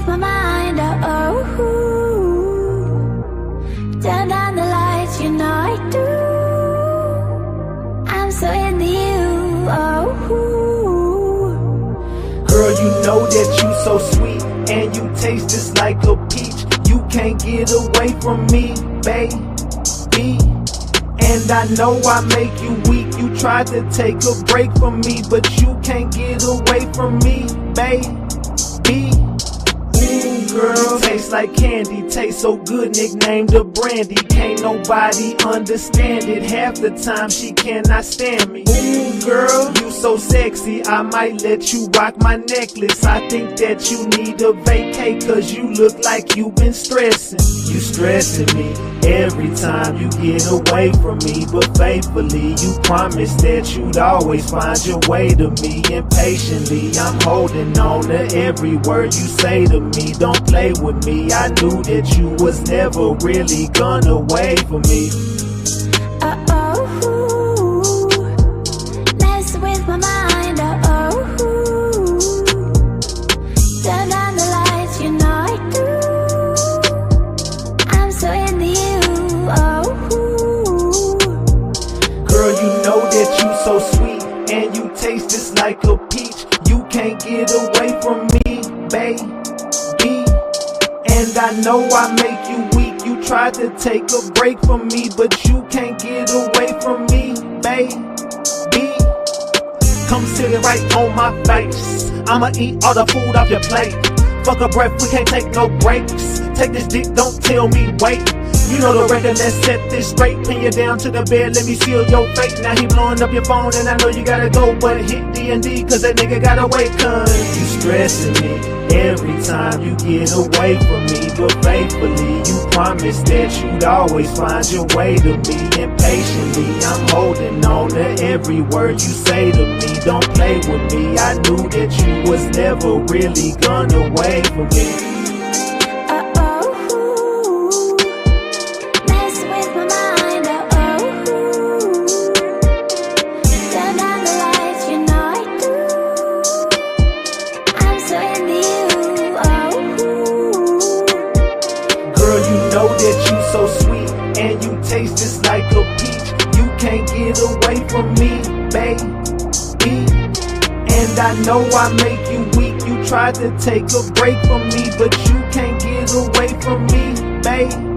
with my mind, turn down the lights, you know I do. I'm so into you, Girl, you know that you so sweet, and you taste just like a peach. You can't get away from me, baby. And I know I make you weak. You tried to take a break from me, but you can't get away from me, baby. Ooh, girl, taste like candy, taste so good, nicknamed a brandy. Can't nobody understand it. Half the time she cannot stand me. Ooh, girl, you so sexy, I might let you rock my necklace. I think that you need a vacay, cause you look like you been stressing. You stressing me every time you get away from me, but faithfully you promised that you'd always find your way to me. Impatiently I'm holding on to every word you say to me. Don't play with me, I knew that you was never really gonna wait for me. mess with my mind, turn down the lights, you know I do. I'm so into you, Girl, you know that you so sweet, and you taste just like a peach. You can't get away from me, baby. And I know I make you weak. You tried to take a break from me, but you can't get away from me, baby. Come sit it right on my face. I'ma eat all the food off your plate. Fuck a breath, we can't take no breaks. Take this dick, don't tell me wait. You know the record, let's set this straight. Pin you down to the bed, let me seal your fate. Now he blowing up your phone and I know you gotta go, but hit D&D cause that nigga gotta wait. Cause you stressing me every time you get away from me, but faithfully you promised that you'd always find your way to me. Impatiently I'm holding on to every word you say to me. Don't play with me, I knew that you was never really gonna wait for me. That you so sweet, and you taste just like a peach. You can't get away from me, baby. And I know I make you weak. You tried to take a break from me, but you can't get away from me, baby.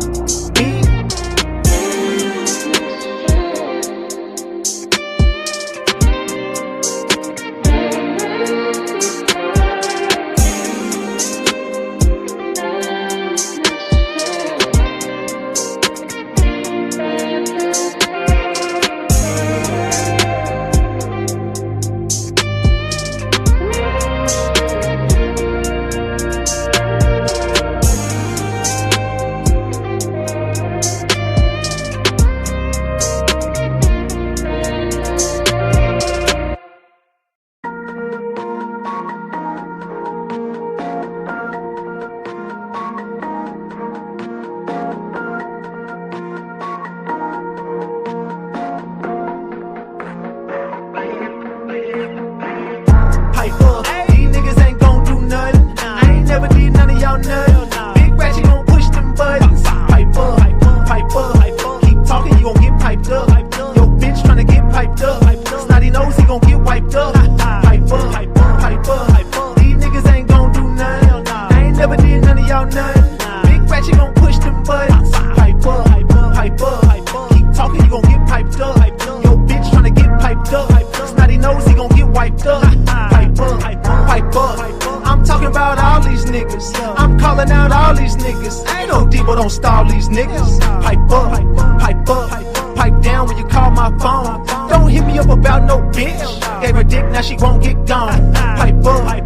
Big Ratchet gon' push them buttons. Pipe up, keep talking, you gon' get piped up. Yo bitch tryna get piped up. Snotty nose, he gon' get wiped up. Pipe up. These niggas ain't gon' do nothing. I ain't never did none of y'all nothing. Big Ratchet gon' push them buttons. Pipe up, keep talking, you gon' get piped up. Yo bitch tryna get piped up. Snotty nose, he gon' get wiped up. Pipe up. I'm talking about all these niggas. I'm calling out all these niggas. Ain't no Debo, don't stall these niggas. Pipe up. Pipe down when you call my phone. Don't hit me up about no bitch. Gave her dick, now she won't get gone. Pipe up.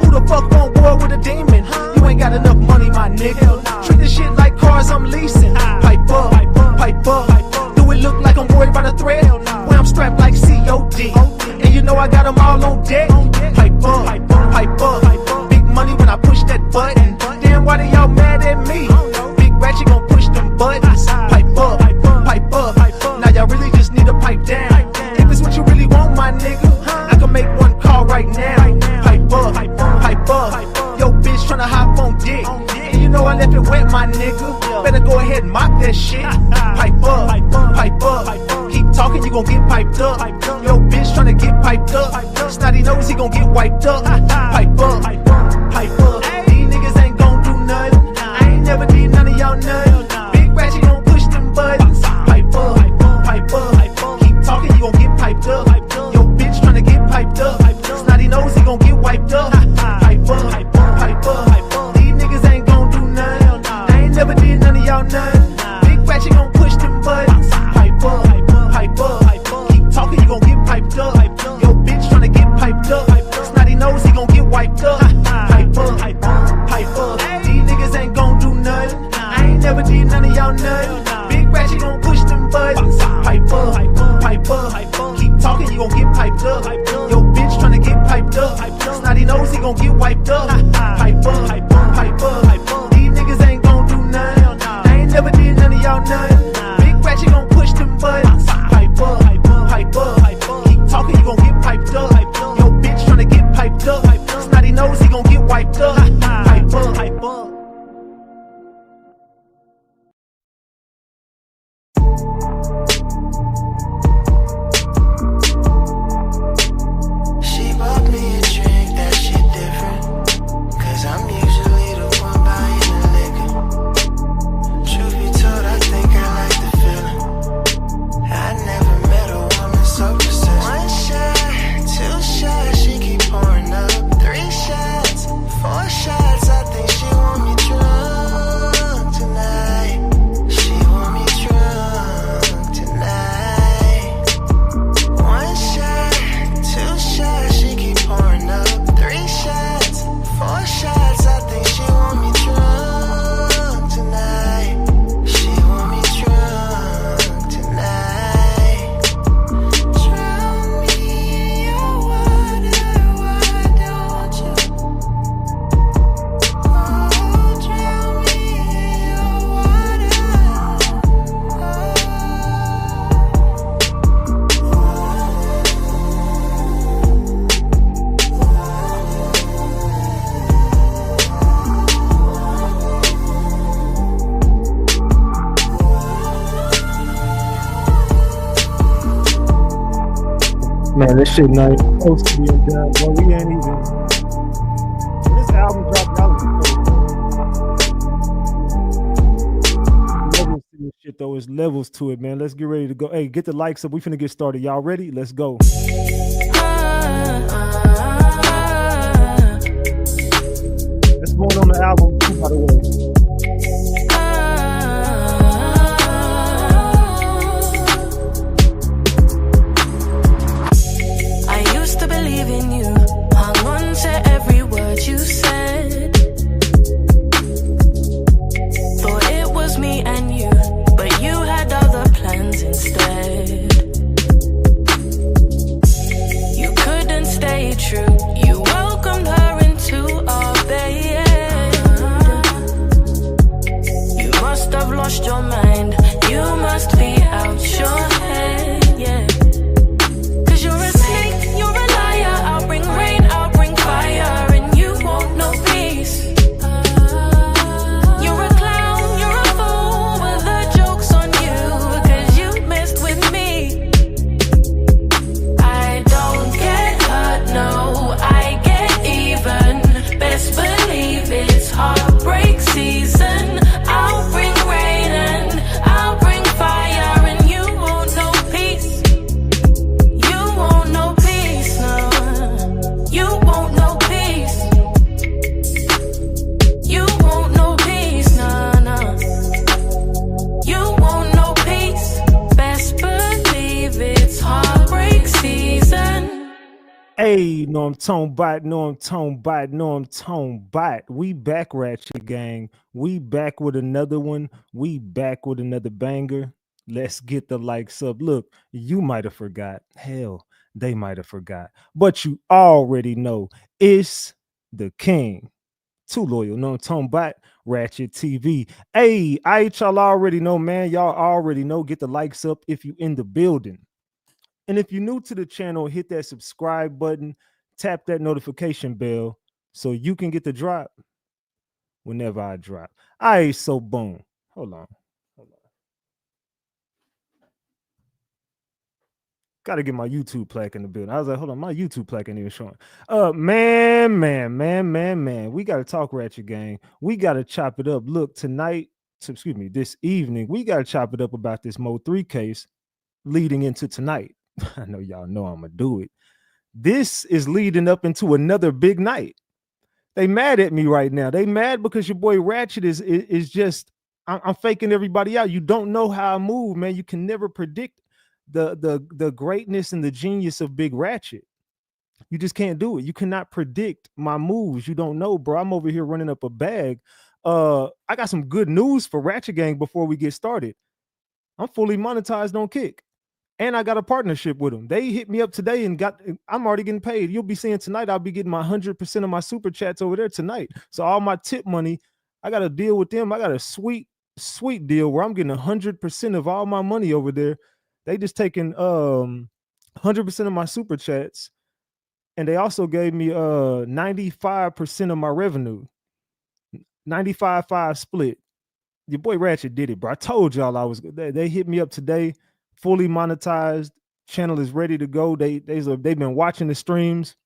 Who the fuck won't war with a demon? You ain't got enough money, my nigga. Treat this shit like cars I'm leasing. Pipe up. Do it look like I'm worried about a threat? When I'm strapped like COD. And you know I got them all on deck. Pipe up. Big money when I push that button. Damn, why they y'all mad at me? Big Ratchet gon' push them buttons. Pipe up. Now y'all really just need to pipe down. If it's what you really want, my nigga, I can make one call right now. Pipe up. Yo bitch that shit. Pipe up, pipe up. Keep talking, you gon' get piped up. Yo, bitch tryna get piped up. Snotty nose, he gon' get wiped up. Pipe up, pipe up. These niggas ain't gon' do nothing. I ain't never did none of y'all nothing. Big ratchet gon' push them buttons. Pipe up, pipe up. Keep talking, you gon' get piped up. Yo, bitch tryna get piped up. Snotty nose, he gon' get wiped up. Pipe up, pipe up. These niggas ain't gon' do nothing. I ain't never did none of y'all nothing. Big ratchet gon' push them buttons. Pipe up, pipe up. Keep talking, you gon' get piped up. Yo, bitch tryna get piped up. Snotty nose, he gon' get wiped up. Pipe up, pipe up. These niggas ain't gon' do nothing. I ain't never did none of y'all nothing. Big ratchet gon' push them buttons. Pipe up, pipe up. Keep talking, you gon' get piped up. Yo, bitch tryna get piped up. Snotty nose, he gon' get wiped up. Pipe up, pipe up. These niggas ain't gon' do nothing. I ain't never did none of y'all nothing. Big ratchet gon' push them buttons. Pipe up, pipe up. Keep talking, you gon' get piped up. Yo, bitch tryna get piped up. Snotty nose, he gon' get wiped up. Pipe up, pipe up. She bought me a drink, that shit different. Cause I'm usually the one buying the liquor. Truth be told, I think I like the feeling. I never met a woman so persistent. One shot, two shots, she keep pouring up. 3 shots, 4 shots, I think she want me drunk tonight. She want me drunk tonight. 1 shot, 2 shots, she keep pouring up. 3 shots, 4 shots, I think she want me drunk tonight. She want me drunk tonight. Drown me in your water, why don't you? Oh, drown me in your water. Man, this shit not even close to being done, boy. We ain't even. When this album dropped, y'all was levels to this shit, though. It's levels to it, man. Let's get ready to go. Hey, get the likes up. We finna get started. Y'all ready? Let's go. That's going on the album, too, by the way. I used to believe in you, hung on to every word you said. Thought it was me and you, but you had other plans instead. You couldn't stay true, you welcomed her into our bed. You must have lost your mind, you must be out your head, yeah. Cause you're a snake, you're a liar. I'll bring rain, I'll bring fire, and you won't know peace. You're a clown, you're a fool, but the joke's on you, cause you messed with me. I don't get hurt, no, I get even. Best believe it's heartbreak season. I'll bring rain and I'll bring fire, and you won't know peace. You won't know peace, no. You won't know peace. You won't know peace, no, no. You won't know peace. Best believe it's heartbreak season. Hey, no, I'm tone bite, no, I'm tone bite, no, I'm tone bite. We back, Ratchet Gang. We back with another one. We back with another banger. Let's get the likes up. Look, you might have forgot. Hell, they might have forgot. But you already know it's the king. Too loyal, no, tone bite, Ratchet TV. Hey, y'all already know, man. Y'all already know. Get the likes up if you in the building. And if you're new to the channel, hit that subscribe button, tap that notification bell so you can get the drop whenever I drop. All right, so boom. Hold on. Got to get my YouTube plaque in the building. I was like, hold on, my YouTube plaque ain't even showing. Man. We got to talk Ratchet Gang. We got to chop it up. Look, tonight, excuse me, this evening, we got to chop it up about this Mo3 case leading into tonight. I know y'all know I'm going to do it. This is leading up into another big night. They mad at me right now. They mad because your boy Ratchet is just, I'm faking everybody out. You don't know how I move, man. You can never predict the greatness and the genius of Big Ratchet. You just can't do it. You cannot predict my moves. You don't know, bro. I'm over here running up a bag. I got some good news for Ratchet Gang before we get started. I'm fully monetized on Kick. And I got a partnership with them. They hit me up today and I'm already getting paid. You'll be seeing tonight, I'll be getting my 100% of my super chats over there tonight. So all my tip money, I got a deal with them. I got a sweet deal where I'm getting 100% of all my money over there. They just taking 100% of my super chats. And they also gave me 95% of my revenue. 95-5 split. Your boy Ratchet did it, bro. I told y'all I was. They hit me up today, fully monetized. Channel is ready to go. They've been watching the streams.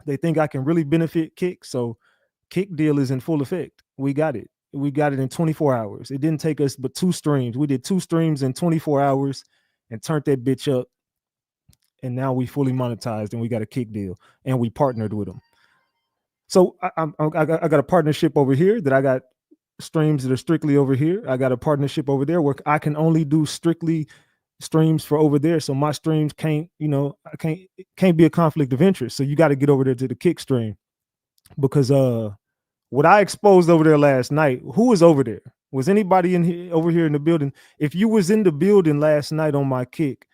They think I can really benefit Kick. So Kick deal is in full effect. We got it. We got it in 24 hours. It didn't take us but 2 streams. We did 2 streams in 24 hours and turned that bitch up. And now we fully monetized and we got a Kick deal and we partnered with them. So I got a partnership over here that I got streams that are strictly over here. I got a partnership over there where I can only do strictly streams for over there. So my streams can't, it can't be a conflict of interest. So you got to get over there to the Kick stream because what I exposed over there last night, who was over there? Was anybody in here over here in the building? If you was in the building last night on my Kick,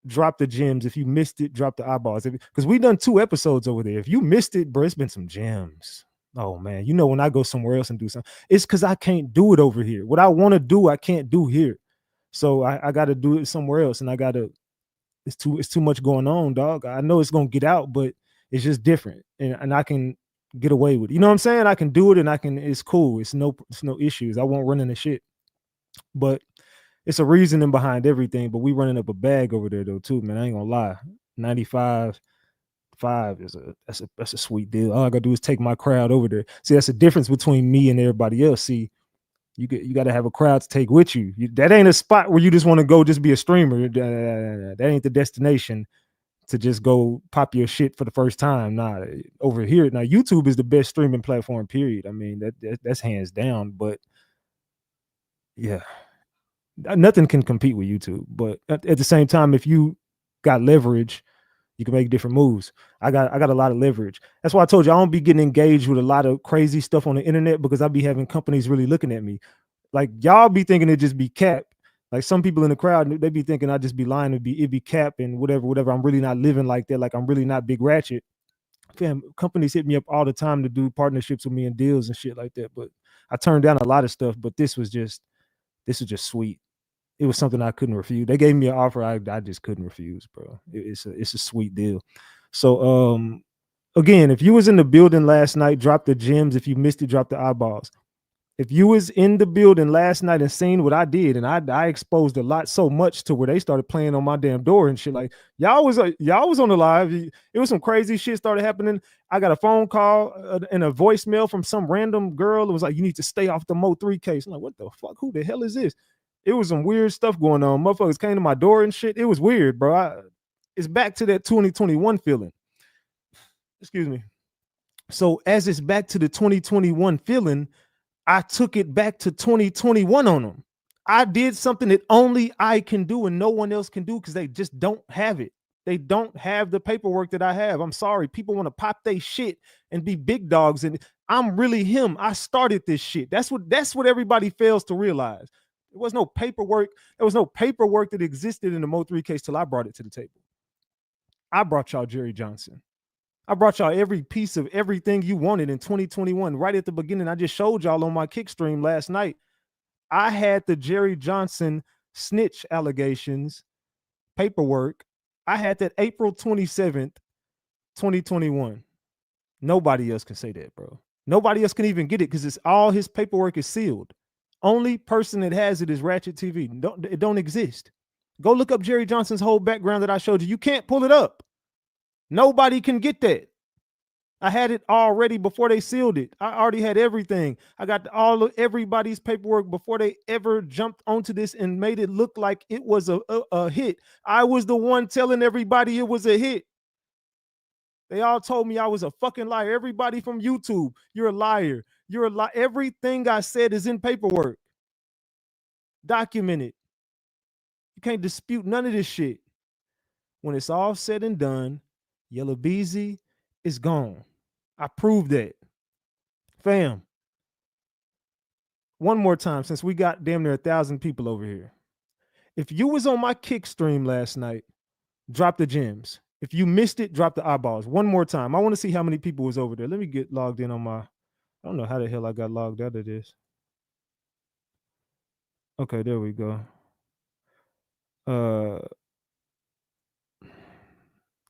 drop the gems. If you missed it, drop the eyeballs. Because we done 2 episodes over there. If you missed it, bro, it's been some gems. Oh man, when I go somewhere else and do something, it's because I can't do it over here. What I want to do, I can't do here. So I got to do it somewhere else, and it's too much going on, dog. I know it's gonna get out, but it's just different, and I can get away with it. You know what I'm saying? I can do it, and it's cool. It's no issues. I won't run into shit, but it's a reasoning behind everything. But we running up a bag over there though too, man. I ain't gonna lie. 95-5 that's a sweet deal. All I gotta do is take my crowd over there. See, that's the difference between me and everybody else. See, you got to have a crowd to take with you. That ain't a spot where you just want to go just be a streamer. That ain't the destination to just go pop your shit for the first time. Nah, over here now, YouTube is the best streaming platform. Period. I mean that's hands down. But yeah, nothing can compete with YouTube. But at the same time, if you got leverage, you can make different moves. I got a lot of leverage. That's why I told you I don't be getting engaged with a lot of crazy stuff on the internet because I be having companies really looking at me. Like y'all be thinking it just be cap. Like some people in the crowd, they be thinking I just be lying. It be cap and whatever. I'm really not living like that. Like I'm really not Big Ratchet. Fam, companies hit me up all the time to do partnerships with me and deals and shit like that. But I turned down a lot of stuff. But this was just sweet. It was something I couldn't refuse. They gave me an offer I just couldn't refuse, bro. It's a sweet deal. So again, if you was in the building last night, drop the gems. If you missed it, drop the eyeballs. If you was in the building last night and seen what I did, and I exposed a lot so much to where they started playing on my damn door and shit. Like y'all was on the live. It was some crazy shit started happening. I got a phone call and a voicemail from some random girl. It was like, you need to stay off the Mo3 case. I'm like, what the fuck? Who the hell is this? It was some weird stuff going on. Motherfuckers came to my door and shit. It was weird, bro. It's back to that 2021 feeling. Excuse me. So as it's back to the 2021 feeling, I took it back to 2021 on them. I did something that only I can do and no one else can do because they just don't have it. They don't have the paperwork that I have. I'm sorry. People want to pop their shit and be big dogs. And I'm really him. I started this shit. That's what everybody fails to realize. There was no paperwork. There was no paperwork that existed in the Mo3 case till I brought it to the table. I brought y'all Jerry Johnson. I brought y'all every piece of everything you wanted in 2021. Right at the beginning, I just showed y'all on my Kick stream last night. I had the Jerry Johnson snitch allegations paperwork. I had that April 27th, 2021. Nobody else can say that, bro. Nobody else can even get it because it's all his paperwork is sealed. Only person that has it is RatchetTV. It don't exist. Go look up Jerry Johnson's whole background that I showed you. You can't pull it up. Nobody can get that. I had it already before they sealed it. I already had everything. I got all of everybody's paperwork before they ever jumped onto this and made it look like it was a hit. I was the one telling everybody it was a hit. They all told me I was a fucking liar. Everybody from YouTube, you're a liar. You're a liar. Everything I said is in paperwork. Documented. You can't dispute none of this shit. When it's all said and done, Yellow Beezy is gone. I proved that. Fam. One more time, since we got damn near 1,000 people over here. If you was on my kick stream last night, drop the gems. If you missed it, drop the eyeballs. One more time. I want to see how many people was over there. Let me get logged in on my, I don't know how the hell I got logged out of this. Okay, there we go.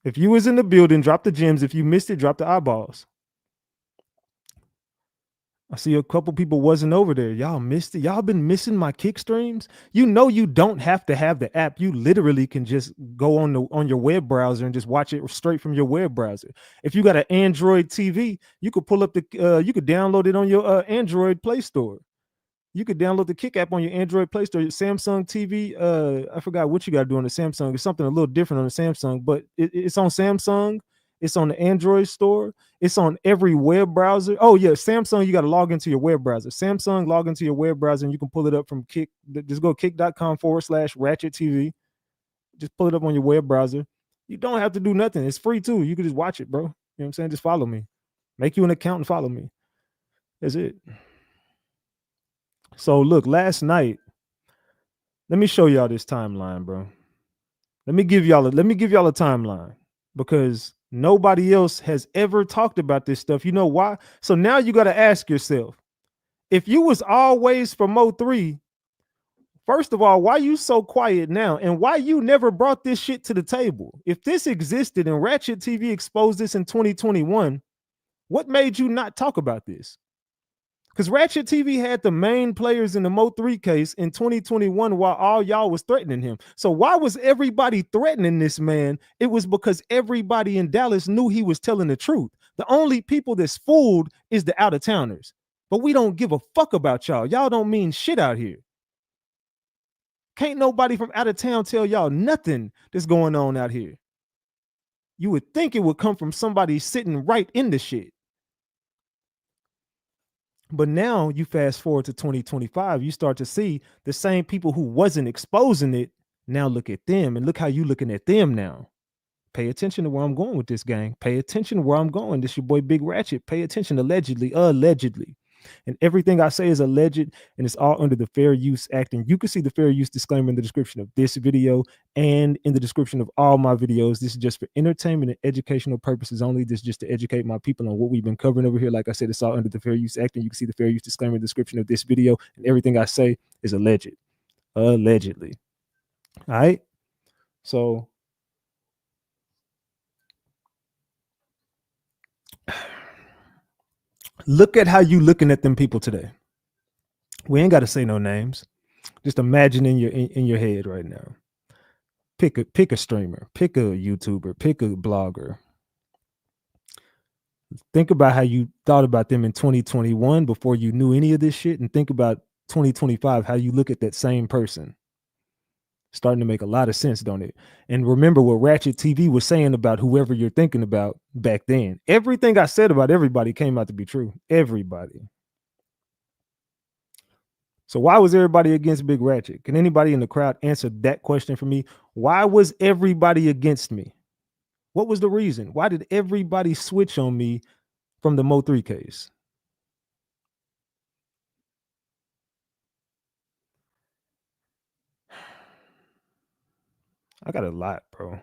If you was in the building, drop the gems. If you missed it, drop the eyeballs. I see a couple people wasn't over there. Y'all missed it. Y'all been missing my kick streams. You know you don't have to have the app. You literally can just go on your web browser and just watch it straight from your web browser. If you got an Android TV, you could pull up you could download it on your Android Play Store. You could download the Kick app on your Android Play Store, your Samsung TV. I forgot what you got to do on the Samsung. It's something a little different on the Samsung, but it's on Samsung. It's on the Android store. It's on every web browser. Oh, yeah, Samsung, you got to log into your web browser. Samsung, log into your web browser, and you can pull it up from Kick. Just go kick.com/RatchetTV. Just pull it up on your web browser. You don't have to do nothing. It's free, too. You can just watch it, bro. You know what I'm saying? Just follow me. Make you an account and follow me. That's it. So, look, last night, let me show y'all this timeline, bro. Let me give y'all a timeline, because nobody else has ever talked about this stuff. You know why? So now you got to ask yourself, if you was always for Mo3, first of all, why you so quiet now? And why you never brought this shit to the table? If this existed and Ratchet TV exposed this in 2021, what made you not talk about this? Because Ratchet TV had the main players in the Mo3 case in 2021 while all y'all was threatening him. So why was everybody threatening this man? It was because everybody in Dallas knew he was telling the truth. The only people that's fooled is the out-of-towners. But we don't give a fuck about y'all. Y'all don't mean shit out here. Can't nobody from out of town tell y'all nothing that's going on out here. You would think it would come from somebody sitting right in the shit. But now you fast forward to 2025, you start to see the same people who wasn't exposing it. Now look at them, and look how you looking at them now. Pay attention to where I'm going with this, gang. Pay attention to where I'm going. This your boy Big Ratchet. Pay attention. Allegedly. And everything I say is alleged, and it's all under the Fair Use Act. And you can see the Fair Use disclaimer in the description of this video and in the description of all my videos. This is just for entertainment and educational purposes only. This is just to educate my people on what we've been covering over here. Like I said, it's all under the Fair Use Act, and you can see the Fair Use disclaimer in the description of this video. And everything I say is alleged. Allegedly. All right. So look at how you looking at them people today. We ain't got to say no names. Just imagine in your head right now. Pick a streamer, pick a YouTuber, pick a blogger. Think about how you thought about them in 2021 before you knew any of this shit, and think about 2025, how you look at that same person. Starting to make a lot of sense, don't it? And remember what Ratchet TV was saying about whoever you're thinking about back then. Everything I said about everybody came out to be true. Everybody. So why was everybody against Big Ratchet? Can anybody in the crowd answer that question for me? Why was everybody against me? What was the reason? Why did everybody switch on me from the Mo3 case? I got a lot, bro.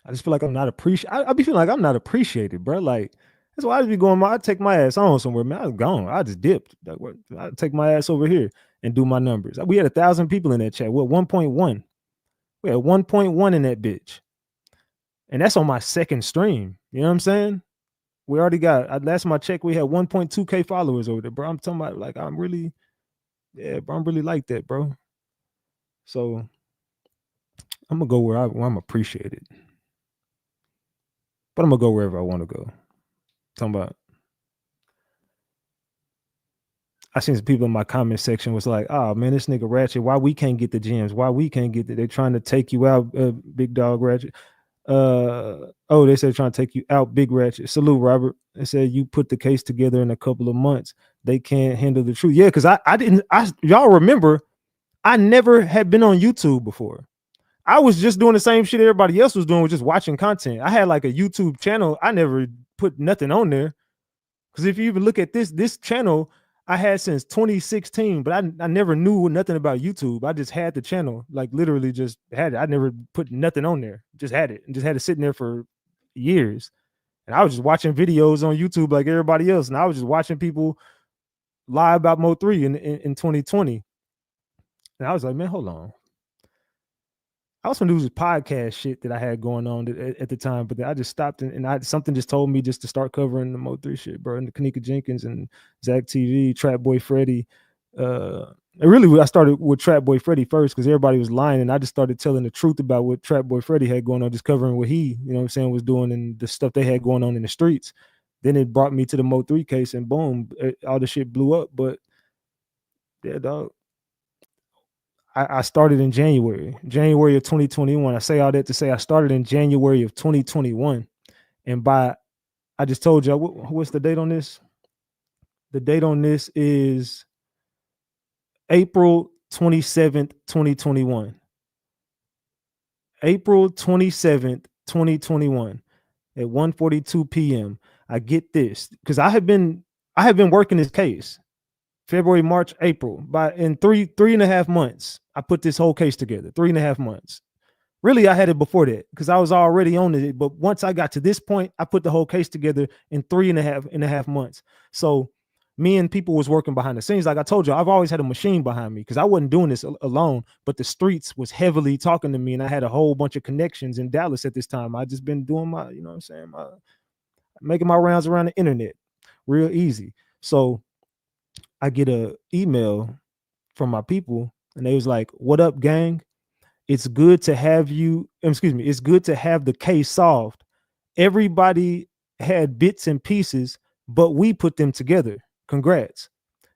I just feel like I'm not appreciated. I be feeling like I'm not appreciated, bro. Like, that's why I just be going, I take my ass on somewhere, man. I was gone. I just dipped. I take my ass over here and do my numbers. We had 1,000 people in that chat. We're 1.1. We had 1.1 in that bitch. And that's on my second stream. You know what I'm saying? We already got, last time I checked, we had 1.2K followers over there, bro. I'm talking about, like, I'm really like that, bro. So I'm gonna go where I'm appreciated, but I'm gonna go wherever I want to go. Talking about, I seen some people in my comment section was like, "Oh man, this nigga Ratchet, why we can't get the gems? Why we can't get They're trying to take you out, big dog Ratchet." Oh, they said trying to take you out, big Ratchet. Salute, Robert. They said you put the case together in a couple of months. They can't handle the truth. Yeah, because I didn't. Y'all remember, I never had been on YouTube before. I was just doing the same shit everybody else was doing, was just watching content. I had like a YouTube channel. I never put nothing on there. Because if you even look at this channel, I had since 2016, but I never knew nothing about YouTube. I just had the channel, like literally just had it. I never put nothing on there. Just had it and just had it sitting there for years. And I was just watching videos on YouTube like everybody else. And I was just watching people lie about Mo3 in 2020. And I was like, man, hold on. I also knew it was podcast shit that I had going on at the time, but I just stopped and something just told me just to start covering the Mo3 shit, bro. And the Kanika Jenkins and RatchetTV, Trap Boy Freddy. And really, I started with Trap Boy Freddy first because everybody was lying, and I just started telling the truth about what Trap Boy Freddy had going on, just covering what he, you know what I'm saying, was doing and the stuff they had going on in the streets. Then it brought me to the Mo3 case, and boom, all the shit blew up. But yeah, dog. I started in January of 2021. I say all that to say I started in January of 2021. And I just told you, what's the date on this? The date on this is April 27th, 2021. April 27th, 2021 at 1:42 p.m. I get this because I have been working this case. February, March, April. In three and a half months, I put this whole case together. 3.5 months. Really, I had it before that because I was already on it. But once I got to this point, I put the whole case together in 3.5 months. So me and people was working behind the scenes. Like I told you, I've always had a machine behind me because I wasn't doing this alone, but the streets was heavily talking to me. And I had a whole bunch of connections in Dallas at this time. I just been doing my, you know what I'm saying, making my rounds around the internet real easy. So I get a email from my people and they was like, "What up, gang? It's good to have you, excuse me, it's good to have the case solved. Everybody had bits and pieces, but we put them together. Congrats.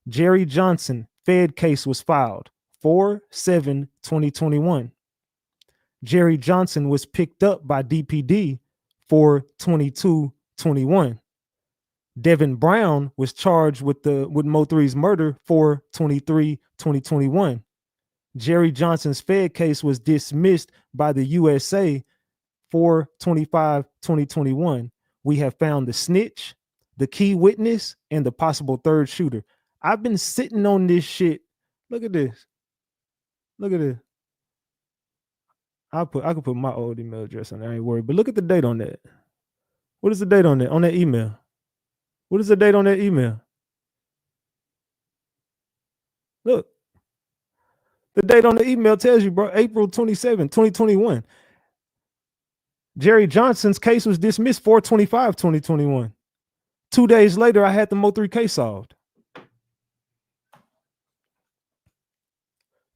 Jerry Johnson Fed case was filed 4/7/2021. Jerry Johnson was picked up by DPD 4/22/21. Devin Brown was charged with Mo3's murder 4/23/2021. Jerry Johnson's Fed case was dismissed by the USA 4/25/2021. We have found the snitch, the key witness, and the possible third shooter. I've been sitting on this shit. Look at this. Look at this. I could put my old email address on there. I ain't worried. But look at the date on that. What is the date on that? On that email? What is the date on that email? Look. The date on the email tells you, bro, April 27, 2021. Jerry Johnson's case was dismissed 4/25/2021. 2 days later, I had the Mo3 case solved.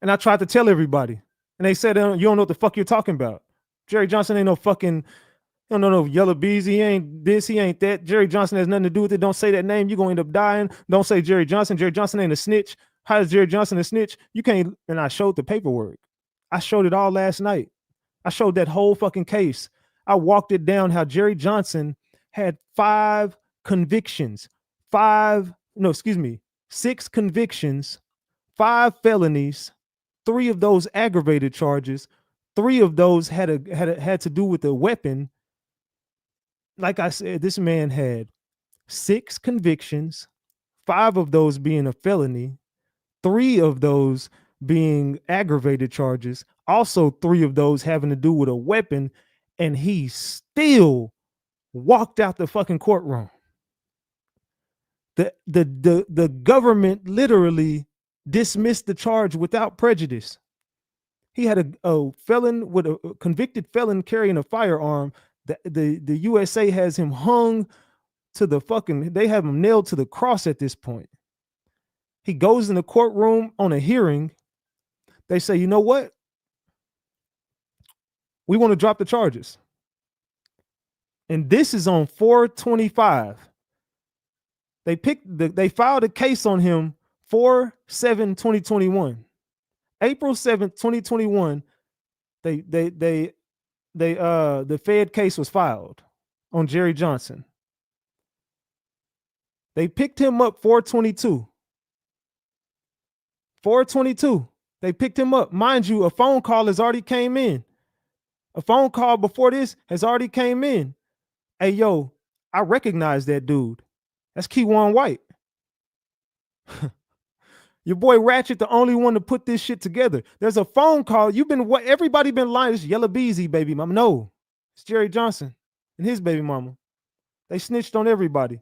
And I tried to tell everybody. And they said, you don't know what the fuck you're talking about. Jerry Johnson ain't no fucking, you don't know no yellow bees. He ain't this, he ain't that. Jerry Johnson has nothing to do with it. Don't say that name. You're going to end up dying. Don't say Jerry Johnson. Jerry Johnson ain't a snitch. How is Jerry Johnson a snitch? You can't. And I showed the paperwork. I showed it all last night. I showed that whole fucking case. I walked it down how Jerry Johnson had 5 convictions, 6 convictions, 5 felonies, 3 of those aggravated charges, 3 of those had to do with a weapon. Like I said, this man had 6 convictions, 5 of those being a felony, 3 of those being aggravated charges, also 3 of those having to do with a weapon, and he still walked out the fucking courtroom. The government literally dismissed the charge without prejudice. He had a felon with a convicted felon carrying a firearm. The USA has him hung to the fucking, they have him nailed to the cross at this point. He goes in the courtroom on a hearing. They say, you know what? We want to drop the charges. And this is on 4/25. They filed a case on him 4/7/2021. April 7th, 2021, the Fed case was filed on Jerry Johnson. They picked him up 4/22. 4/22. They picked him up. Mind you, a phone call has already came in. A phone call before this has already came in. Hey, yo, I recognize that dude. That's Keywan White. Your boy Ratchet, the only one to put this shit together. There's a phone call. Everybody been lying. It's Yellow Beezy, baby mama. No, it's Jerry Johnson and his baby mama. They snitched on everybody.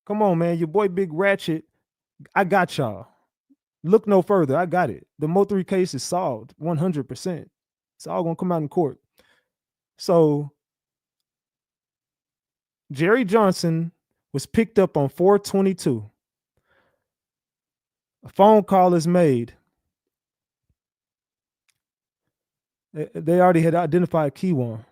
Come on, man. Your boy Big Ratchet. I got y'all. Look no further. I got it. The Mo3 case is solved 100%. It's all going to come out in court. So Jerry Johnson was picked up on 4/22. A phone call is made. They already had identified Keywan.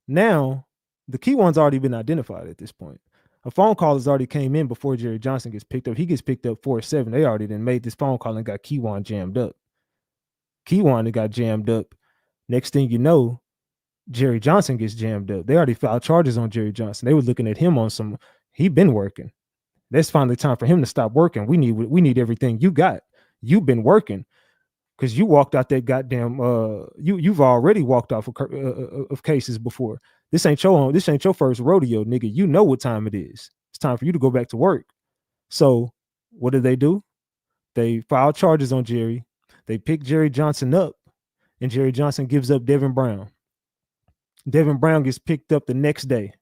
Now, the Keywan's already been identified at this point. A phone call has already came in before Jerry Johnson gets picked up. He gets picked up 4/7. They already then made this phone call and got Keywan jammed up. Keywan got jammed up. Next thing you know, Jerry Johnson gets jammed up. They already filed charges on Jerry Johnson. They were looking at him on some, he been working. That's finally time for him to stop working. We need everything you got. You've been working because you walked out that goddamn you've already walked off of cases before. This ain't your first rodeo, nigga. You know what time it is. It's time for you to go back to work. So what do? They file charges on Jerry. They pick Jerry Johnson up, and Jerry Johnson gives up Devin Brown. Devin Brown gets picked up the next day.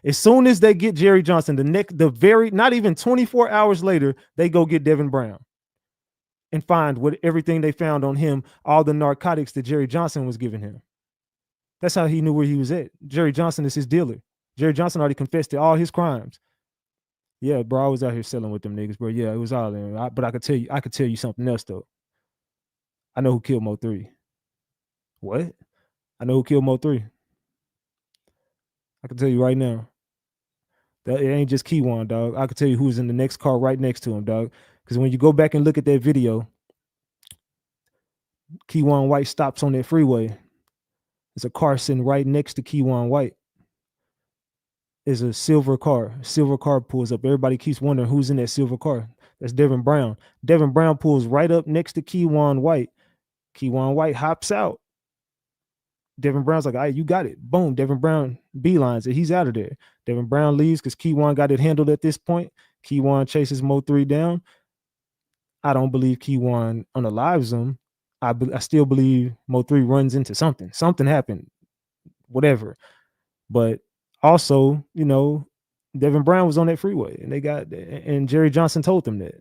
As soon as they get Jerry Johnson, not even 24 hours later, they go get Devin Brown and find everything they found on him, all the narcotics that Jerry Johnson was giving him. That's how he knew where he was at. Jerry Johnson is his dealer. Jerry Johnson already confessed to all his crimes. Yeah, bro, I was out here selling with them niggas, bro. Yeah, it was all in. But I could tell you something else though. I know who killed Mo3. What? I know who killed Mo3. I can tell you right now. That it ain't just Keywan, dog. I can tell you who's in the next car right next to him, dog. Because when you go back and look at that video, Keywan White stops on that freeway. There's a car sitting right next to Keywan White. Is a silver car. Silver car pulls up. Everybody keeps wondering who's in that silver car. That's Devin Brown. Devin Brown pulls right up next to Keywan White. Keywan White hops out. Devin Brown's like, all right, you got it. Boom. Devin Brown beelines it. He's out of there. Devin Brown leaves because Keywan got it handled at this point. Keywan chases Mo3 down. I don't believe Keywan unalives him. I still believe Mo3 runs into something. Something happened. Whatever. But also, you know, Devin Brown was on that freeway and Jerry Johnson told them that.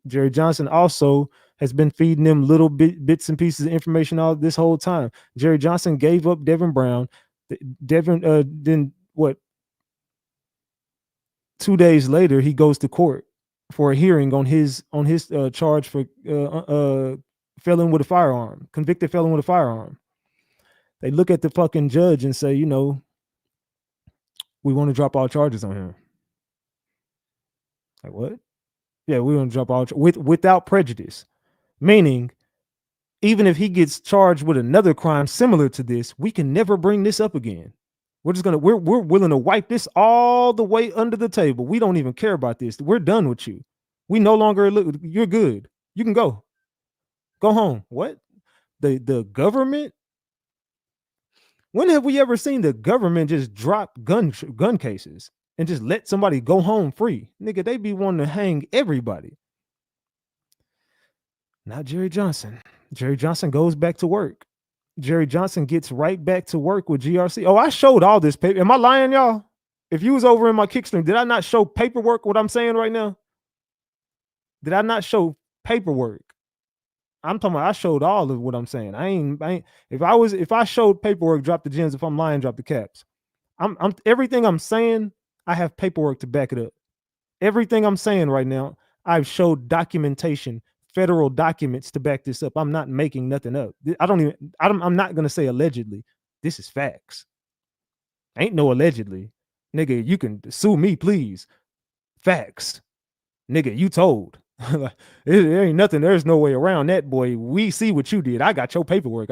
Jerry Johnson also has been feeding them little bits and pieces of information all this whole time. Jerry Johnson gave up Devin Brown. Then what? 2 days later, he goes to court for a hearing on his charge for felon with a firearm, convicted felon with a firearm. They look at the fucking judge and say, you know, we want to drop all charges on him. Like what? Yeah, we want to drop all without prejudice. Meaning, even if he gets charged with another crime similar to this, we can never bring this up again. We're willing to wipe this all the way under the table. We don't even care about this. We're done with you. We no longer you're good. You can go home. What? The government? When have we ever seen the government just drop gun cases and just let somebody go home free? Nigga, they be wanting to hang everybody. Not Jerry Johnson. Jerry Johnson goes back to work. Jerry Johnson gets right back to work with GRC. Oh, I showed all this paper. Am I lying, y'all? If you was over in my kickstream, did I not show paperwork, what I'm saying right now? Did I not show paperwork? I'm talking about I showed all of what I'm saying. I ain't if I showed paperwork, drop the gems. If I'm lying, drop the caps. I'm everything I'm saying, I have paperwork to back it up. Everything I'm saying right now, I've showed documentation federal documents to back this up. I'm not making nothing up. I'm not gonna say allegedly. This is facts. Ain't no allegedly. Nigga, you can sue me, please. Facts. Nigga, you told. There ain't nothing. There's no way around that, boy. We see what you did. I got your paperwork.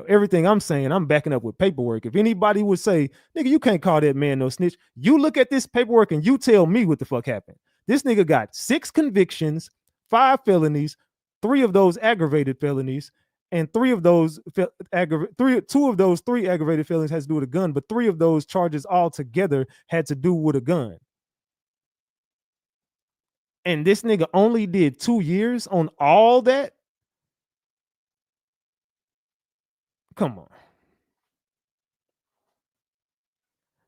Everything I'm saying, I'm backing up with paperwork. If anybody would say, nigga, you can't call that man no snitch, you look at this paperwork and you tell me what the fuck happened. This nigga got 6 convictions, 5 felonies, 3 of those aggravated felonies, and 2 of those 3 aggravated felonies has to do with a gun, but 3 of those charges altogether had to do with a gun. And this nigga only did 2 years on all that? Come on.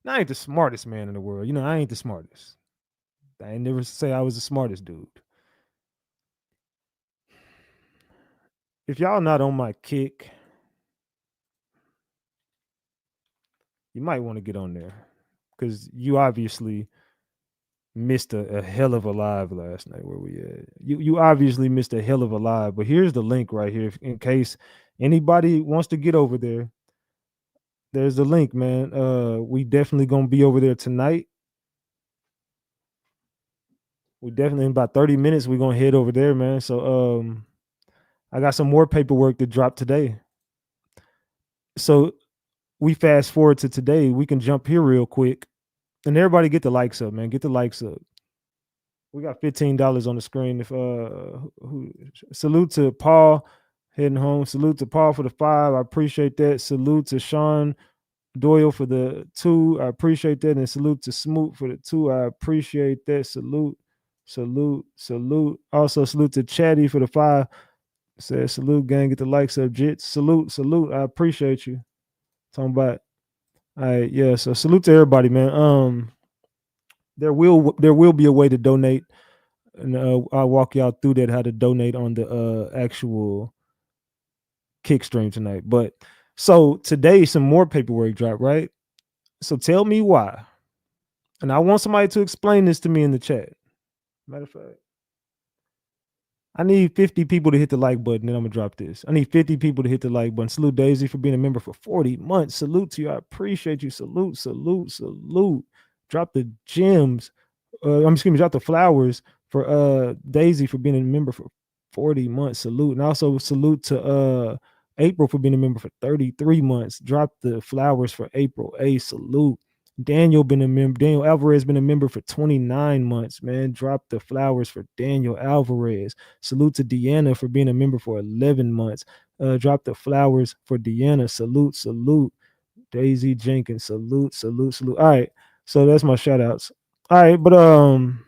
Now, I ain't the smartest man in the world. You know, I ain't the smartest. I ain't never say I was the smartest dude. If y'all not on my kick, you might want to get on there, because you obviously missed a hell of a live last night where we at. You obviously missed a hell of a live, but here's the link right here in case anybody wants to get over there. There's the link, man. We definitely gonna be over there tonight. We definitely in about 30 minutes we're gonna head over there, man. So I got some more paperwork to drop today. So we fast forward to today. We can jump here real quick. And everybody get the likes up, man. Get the likes up. We got $15 on the screen. If salute to Paul heading home. Salute to Paul for the 5. I appreciate that. Salute to Sean Doyle for the 2. I appreciate that. And salute to Smoot for the 2. I appreciate that. Salute. Also salute to Chatty for the 5. Says salute, gang. Get the likes up, Jits. Salute. I appreciate you. Talking about. All right, yeah. So salute to everybody, man. There will be a way to donate, and I'll walk y'all through that, how to donate on the actual kick stream tonight. But so today some more paperwork dropped, right? So tell me why. And I want somebody to explain this to me in the chat. Matter of fact, I need 50 people to hit the like button, and I'm gonna drop this. I need 50 people to hit the like button. Salute Daisy for being a member for 40 months. Salute to you. I appreciate you. Salute. Drop the gems. Drop the flowers for Daisy for being a member for 40 months. Salute. And also salute to April for being a member for 33 months. Drop the flowers for April. Salute. Daniel Alvarez been a member for 29 months, man. Drop the flowers for Daniel Alvarez. Salute to Deanna for being a member for 11 months. Drop the flowers for Deanna. Salute. Daisy Jenkins. Salute. All right. So that's my shout outs. All right, but come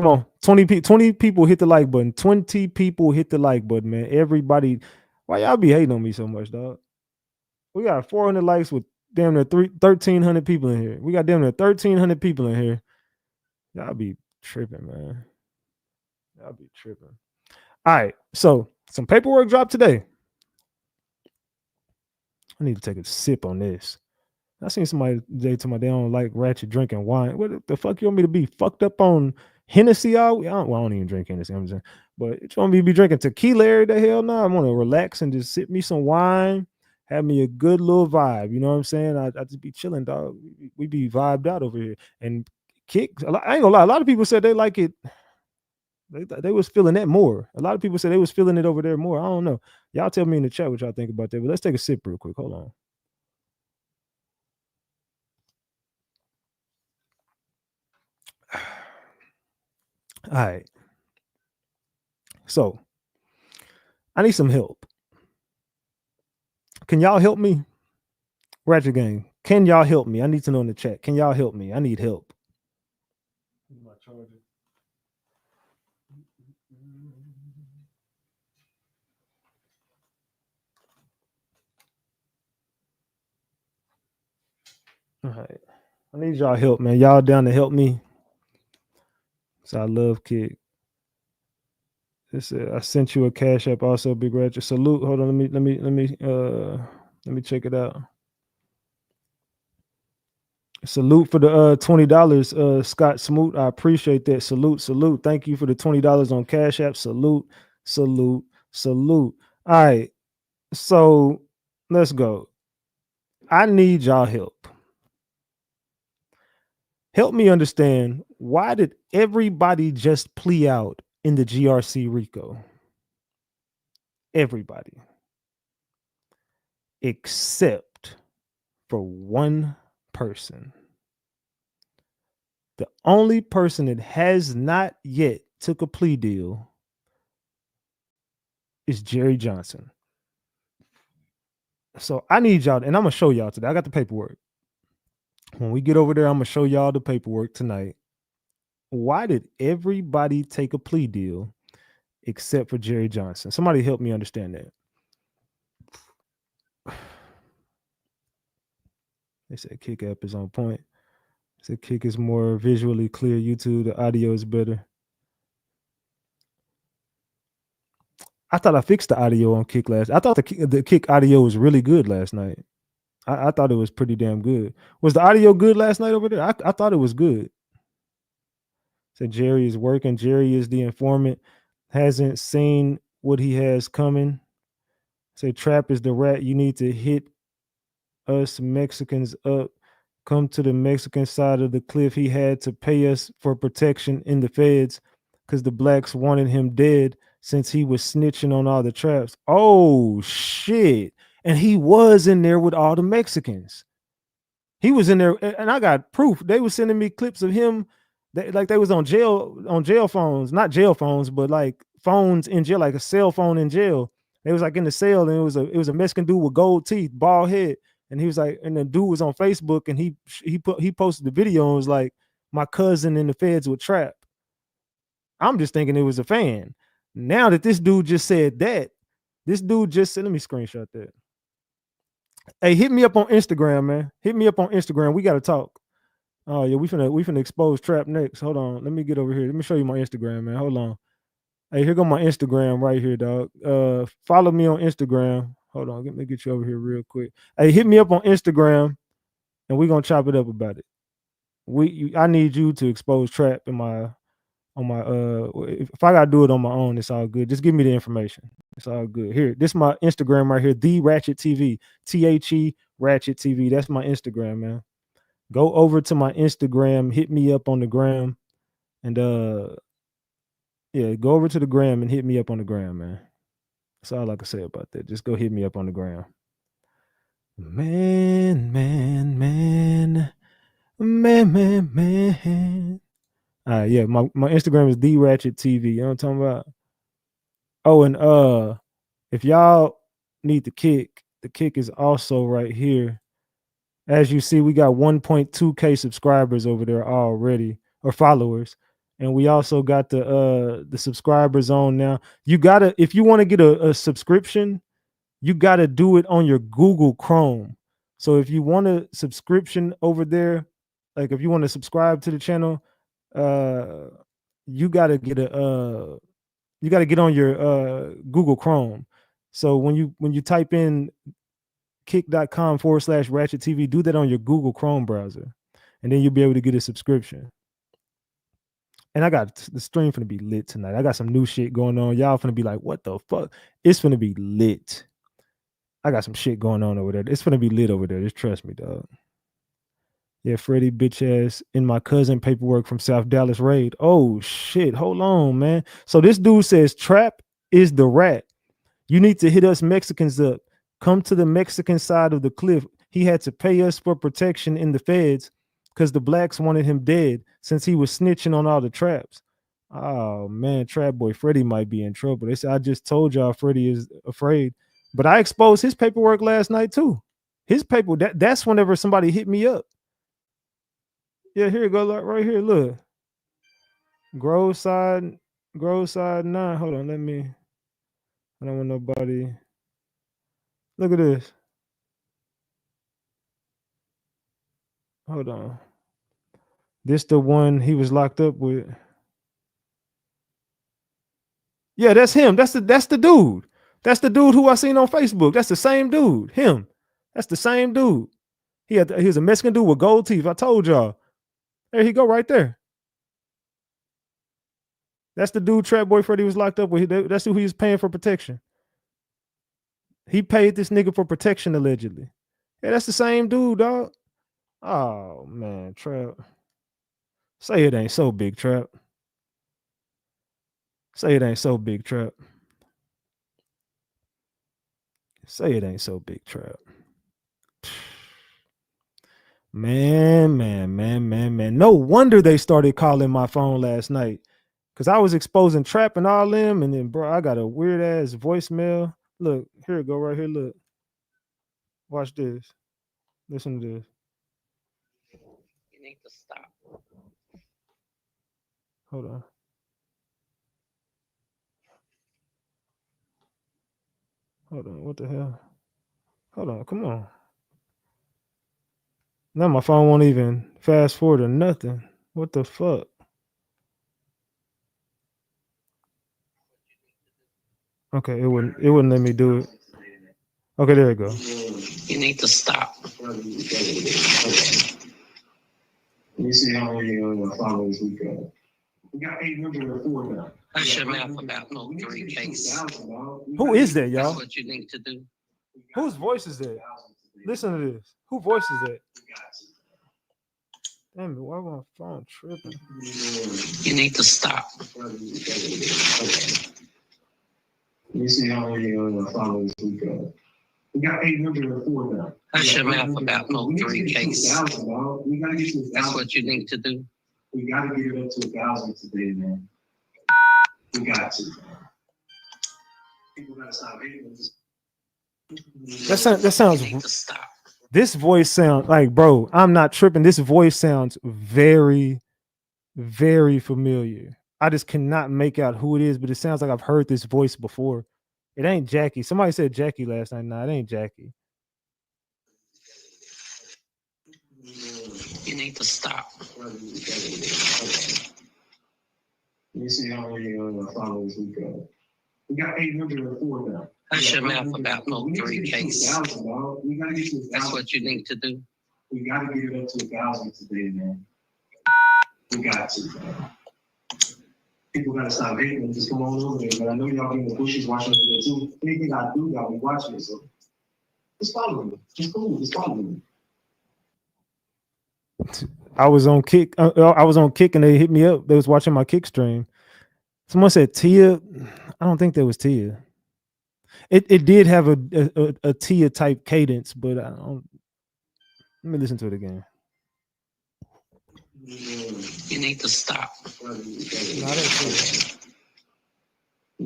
on. 20 people hit the like button. 20 people hit the like button, man. Everybody, why y'all be hating on me so much, dog? We got 400 likes with damn near 1,300 people in here. We got damn near 1,300 people in here. Y'all be tripping, man. Y'all be tripping. All right, so some paperwork dropped today. I need to take a sip on this. I seen somebody today tell me they don't like Ratchet drinking wine. What the fuck you want me to be fucked up on Hennessy? I don't even drink Hennessy. I'm saying, but you want me to be drinking tequila every day? Hell no. I want to relax and just sip me some wine, have me a good little vibe. You know what I'm saying? I just be chilling, dog. We be vibed out over here. And kick. I ain't gonna lie. A lot of people said they like it. They was feeling that more. A lot of people said they was feeling it over there more. I don't know. Y'all tell me in the chat what y'all think about that. But let's take a sip real quick. Hold on. All right. So I need some help. Can y'all help me? Ratchet Gang, can y'all help me? I need to know in the chat. Can y'all help me? I need help. My charger. All right. I need y'all help, man. Y'all down to help me. So I love Kick. I sent you a cash app also, Big Ratchet. Salute. Hold on, let me check it out. Salute for the $20, Scott Smoot. I appreciate that. Salute, salute. Thank you for the $20 on Cash App. Salute, salute, salute. All right. So let's go. I need y'all help. Help me understand, why did everybody just plea out in the GRC RICO? Everybody. Except for one person. The only person that has not yet took a plea deal is Jerry Johnson. So I need y'all, and I'm gonna show y'all today. I got the paperwork. When we get over there, I'm gonna show y'all the paperwork tonight. Why did everybody take a plea deal except for Jerry Johnson? Somebody help me understand that. They said Kick app is on point. They said Kick is more visually clear. YouTube, the audio is better. I thought I fixed the audio on Kick last. I thought the Kick audio was really good last night. I thought it was pretty damn good. Was the audio good last night over there? I thought it was good. Said Jerry is working. Jerry is the informant. Hasn't seen what he has coming. Say Trap is the rat. You need to hit us Mexicans up. Come to the Mexican side of the cliff. He had to pay us for protection in the feds because the blacks wanted him dead since he was snitching on all the traps. Oh, shit. And he was in there with all the Mexicans. He was in there, and I got proof. They were sending me clips of him. They was on jail phones, not jail phones, but like phones in jail, like a cell phone in jail. They was like in the cell, and it was a Mexican dude with gold teeth, bald head, and he was like, and the dude was on Facebook, and he posted the video and was like, my cousin in the feds with Trap. I'm just thinking it was a fan. Now that this dude just said that, let me screenshot that. Hey, hit me up on Instagram, man. Hit me up on Instagram. We got to talk. Oh yeah, we finna expose Trap next. Hold on, let me get over here. Let me show you my Instagram, man. Hold on. Hey, here go my Instagram right here, dog. Follow me on Instagram. Hold on, let me get you over here real quick. Hey, hit me up on Instagram, and we're gonna chop it up about it. I need you to expose Trap in my if I gotta do it on my own, it's all good. Just give me the information. It's all good. Here, this is my Instagram right here, the RatchetTV. THE RatchetTV. That's my Instagram, man. Go over to my Instagram, hit me up on the gram, and yeah, go over to the gram and hit me up on the gram, man. That's all I can say about that. Just go hit me up on the gram. Man. All right, yeah, my Instagram is the RatchetTV. You know what I'm talking about? Oh, and if y'all need the kick is also right here. As you see, we got 1.2K subscribers over there already, or followers. And we also got the subscribers on now. You gotta, if you want to get a subscription, you gotta do it on your Google Chrome. So if you want a subscription over there, like if you want to subscribe to the channel, you gotta get on your Google Chrome. So when you type in kick.com/RatchetTV, do that on your Google Chrome browser, and then you'll be able to get a subscription. And I got the stream finna be lit tonight. I got some new shit going on. Y'all finna be like, what the fuck? It's finna be lit. I got some shit going on over there. It's finna be lit over there. Just trust me, dog. Yeah, Freddy bitch ass in my cousin paperwork from South Dallas raid. Oh shit, hold on, man. So this dude says Trap is the rat. You need to hit us Mexicans up. Come to the Mexican side of the cliff. He had to pay us for protection in the feds because the blacks wanted him dead since he was snitching on all the traps. Oh man, Trap Boy Freddy might be in trouble. They said, I just told y'all Freddy is afraid. But I exposed his paperwork last night too. His paper, that's whenever somebody hit me up. Yeah, here you go, right here. Look. Grove side 9. Hold on, I don't want nobody. Look at this. Hold on. This the one he was locked up with. Yeah, that's him. That's the dude. That's the dude who I seen on Facebook. That's the same dude. Him. That's the same dude. He was a Mexican dude with gold teeth. I told y'all. There he go right there. That's the dude Trap Boy Freddy was locked up with. That's who he was paying for protection. He paid this nigga for protection allegedly. Yeah, that's the same dude, dog. Oh man, Trap. Say it ain't so, Big Trap. Say it ain't so, Big Trap. Say it ain't so, Big Trap. Man. No wonder they started calling my phone last night. Cause I was exposing Trap and all them, and then bro, I got a weird ass voicemail. Look, here it go right here. Look. Watch this. Listen to this. You need to stop. Hold on. Hold on. What the hell? Hold on. Come on. Now my phone won't even fast forward or nothing. What the fuck? Okay, it wouldn't let me do it. Okay, there it go. You need to stop. Let me see how many followers we got. We got 804 now. Hush your mouth about Mo3 case. Who is that, That's y'all? what you need to do. Whose voice is that? Listen to this. Who voice is that? Damn it, why my phone tripping? You need to stop. Let me see how many followers we got. We got 804 now. Hush your mouth about Mo3 case. We gotta get to 1,000. That's what you need to do. We gotta get it up to 1,000 today, man. We got to. People gotta stop hating us. That sounds. You need to stop. This voice sounds like, bro. I'm not tripping. This voice sounds very, very familiar. I just cannot make out who it is, but it sounds like I've heard this voice before. It ain't Jackie. Somebody said Jackie last night. Nah, it ain't Jackie. You need to stop. Let me see how many followers we got. We got 804 now. Hush your mouth about Mo3 case. We gotta get to 1,000. That's what you need to do. We gotta get it up to 1,000 today, man. We got to, man. People gotta stop hating and just come on over there, man. I know y'all in the bushes watching the video too. Anything I do, y'all be watching it, so just follow me. Just cool, just follow me. I was on Kick. I was on Kick, and they hit me up. They was watching my Kick stream. Someone said Tia. I don't think that was Tia. It did have a Tia type cadence, but I don't. Let me listen to it again. You need to stop. Let me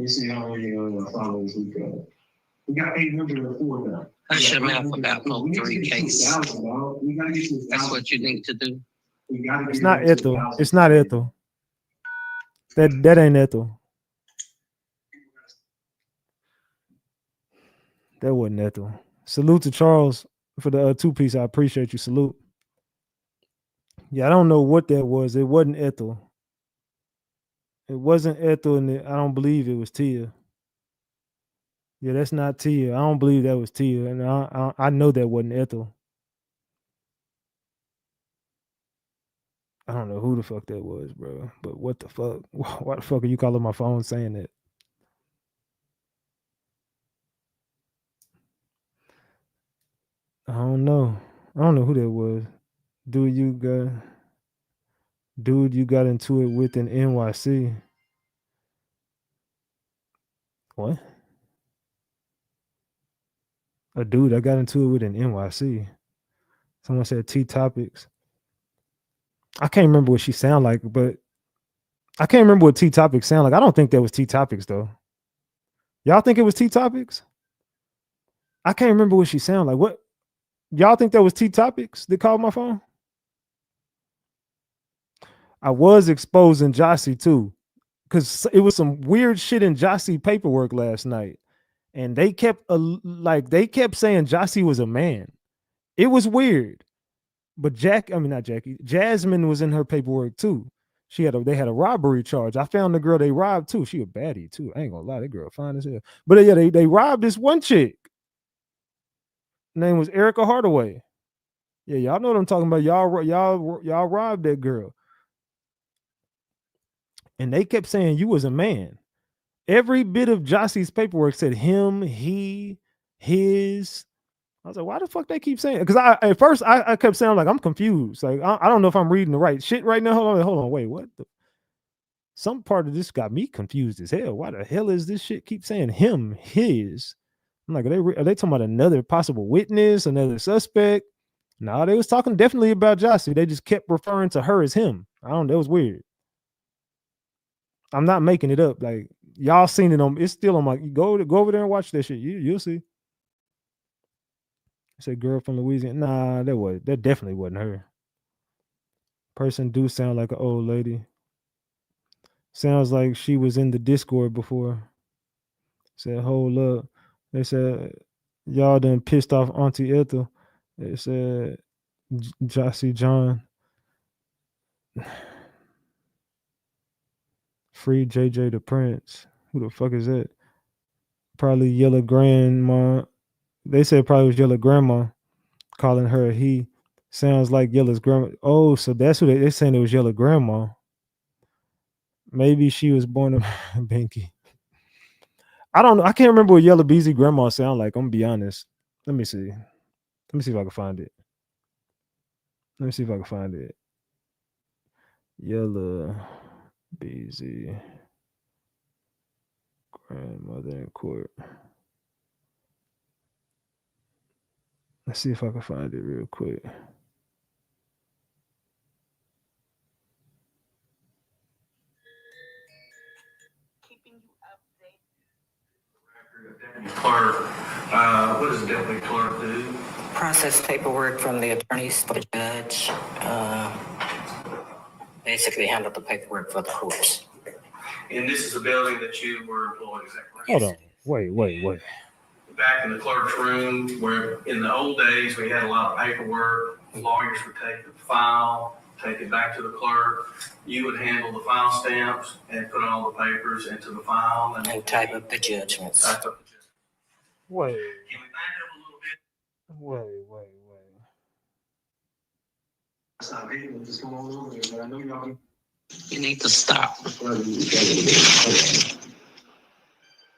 see how many followers we got. We got 804 now. Hush your mouth about Mo3 case. We gotta get to 1,000. That's what you need to do. We gotta get It's it not up to Ethel. 1,000 It's not today. Ethel. That ain't Ethel. That wasn't Ethel. Salute to Charles for the 2-piece. I appreciate you. Salute. Yeah, I don't know what that was. It wasn't Ethel. It wasn't Ethel, and I don't believe it was Tia. Yeah, that's not Tia. I don't believe that was Tia, and I know that wasn't Ethel. I don't know who the fuck that was, bro. But what the fuck? Why the fuck are you calling my phone saying that? I don't know. I don't know who that was. Dude, you got into it with an NYC. What? A dude I got into it with an NYC. Someone said T Topics. I can't remember what she sound like, but I can't remember what T Topics sound like. I don't think that was T Topics though. Y'all think it was T Topics? I can't remember what she sound like. What? Y'all think that was T Topics that called my phone? I was exposing Jossie too, because it was some weird shit in Jossie paperwork last night, and they kept saying Jossie was a man. It was weird, but not Jackie. Jasmine was in her paperwork too. They had a robbery charge. I found the girl they robbed too. She a baddie too. I ain't gonna lie, that girl fine as hell. But yeah, they robbed this one chick. Name was Erica Hardaway. Yeah, y'all know what I'm talking about. Y'all robbed that girl. And they kept saying you was a man. Every bit of Jossie's paperwork said him, he, his. I was like, why the fuck they keep saying? Because at first I kept saying like I'm confused. Like I don't know if I'm reading the right shit right now. Hold on, wait, what? Some part of this got me confused as hell. Why the hell is this shit keep saying him, his? I'm like, are they talking about another possible witness, another suspect? No, they was talking definitely about Jossie. They just kept referring to her as him. I don't know. It was weird. I'm not making it up. Like y'all seen it on. It's still on my. Go over there and watch that shit. You'll see. Say girl from Louisiana. Nah, that definitely wasn't her. Person do sound like an old lady. Sounds like she was in the Discord before. Said hold up. They said y'all done pissed off Auntie Ethel. They said Jossie John. Free JJ the Prince. Who the fuck is that? Probably Yellow Grandma. They said probably was Yellow Grandma calling her a he. Sounds like Yellow's grandma. Oh, so that's who they're saying it was Yellow Grandma. Maybe she was born of Binky. I don't know. I can't remember what Yellow Beezy grandma sound like. I'm gonna be honest. Let me see. Let me see if I can find it. Let me see if I can find it. Yellow Beezy grandmother in court. Let's see if I can find it real quick. Clerk, what does a deputy clerk do? Process paperwork from the attorneys for the judge. Basically handle the paperwork for the courts. And this is a building that you were employed, is that correct? Hold on. Wait. Back in the clerk's room, where in the old days we had a lot of paperwork, lawyers would take the file, take it back to the clerk. You would handle the file stamps and put all the papers into the file And type up the judgments. type up the judgment. Wait. Can we back up a little bit? Wait. Stop hating, just come on over there, but I know y'all. You need to stop. Let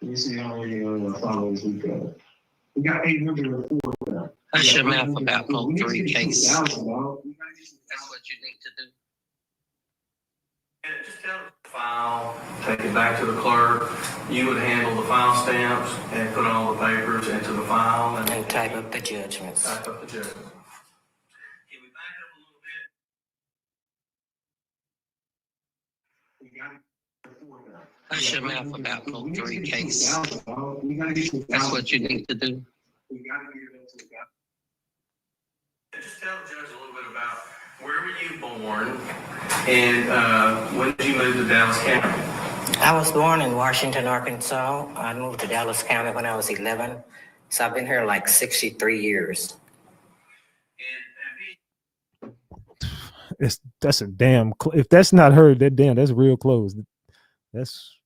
me see how many followers we got. We got 804 now. Hush your mouth about Mo3 case. That's $2,000, what you need to do. Yeah, just tell the file, take it back to the clerk. You would handle the file stamps and put all the papers into the file And type up the judgments. type up the judgment. Can we back up a little bit? We got 804 now. Hush your mouth about Mo3 case. We gotta get to That's what you need to do. We gotta get it to the guy. Just tell the judge a little bit about where were you born and when did you move to Dallas County? I was born in Washington, Arkansas. I moved to Dallas County when I was 11. So I've been here like 63 years. That's a damn. If that's not her, that's real close. That's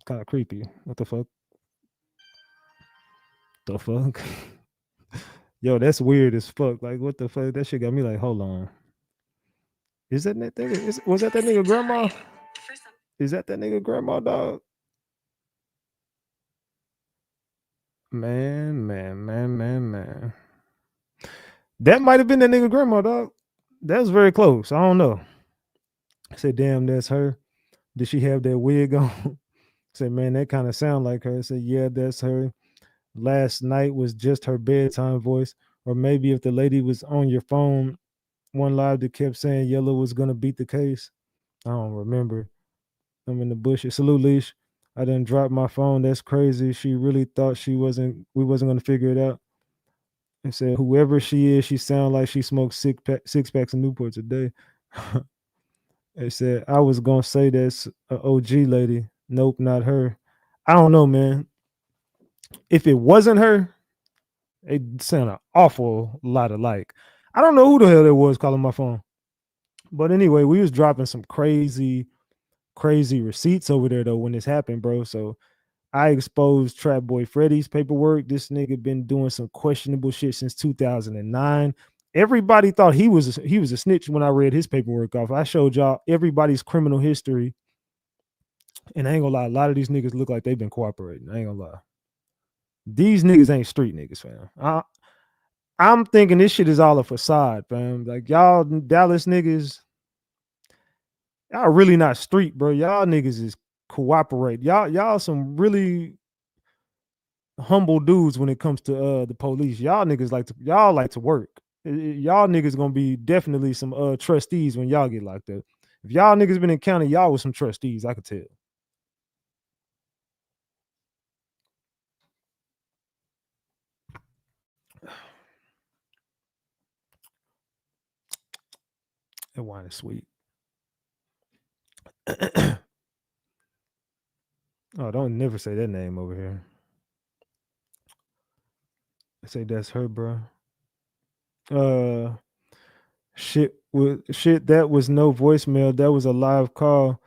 kind of creepy. What the fuck? The fuck? Yo, that's weird as fuck. Like, what the fuck? That shit got me like, hold on. Is that nigga? Was that nigga grandma? Is that nigga grandma, dog? Man. That might have been that nigga grandma, dog. That was very close. I don't know. I said, damn, that's her. Did she have that wig on? I said, man, that kind of sound like her. I said, yeah, that's her. Last night was just her bedtime voice. Or maybe if the lady was on your phone, one live that kept saying Yellow was gonna beat the case. I don't remember. I'm in the bushes. Salute, Leash. I done dropped my phone. That's crazy. She really thought we wasn't gonna figure it out. I said, whoever she is, she sound like she smokes six packs of Newports a day. They said, I was gonna say that's an OG lady. Nope, not her. I don't know, man. If it wasn't her, it sounded an awful lot alike. I don't know who the hell it was calling my phone. But anyway, we was dropping some crazy receipts over there though when this happened, bro. So I exposed Trap Boy Freddy's paperwork. This nigga been doing some questionable shit since 2009. everybody thought he was a snitch when I read his paperwork off. I showed y'all everybody's criminal history, and I ain't gonna lie, a lot of these niggas look like they've been cooperating. I ain't gonna lie. These niggas ain't street niggas, fam. I'm thinking this shit is all a facade, fam. Like y'all Dallas niggas, y'all really not street, bro. Y'all niggas is cooperate. Y'all some really humble dudes when it comes to the police. Y'all niggas like to work. Y'all niggas gonna be definitely some trustees when y'all get locked up. If y'all niggas been in county, y'all was some trustees, I could tell. That wine is sweet. Oh, don't never say that name over here. I say that's her, bro. Shit, that was no voicemail. That was a live call.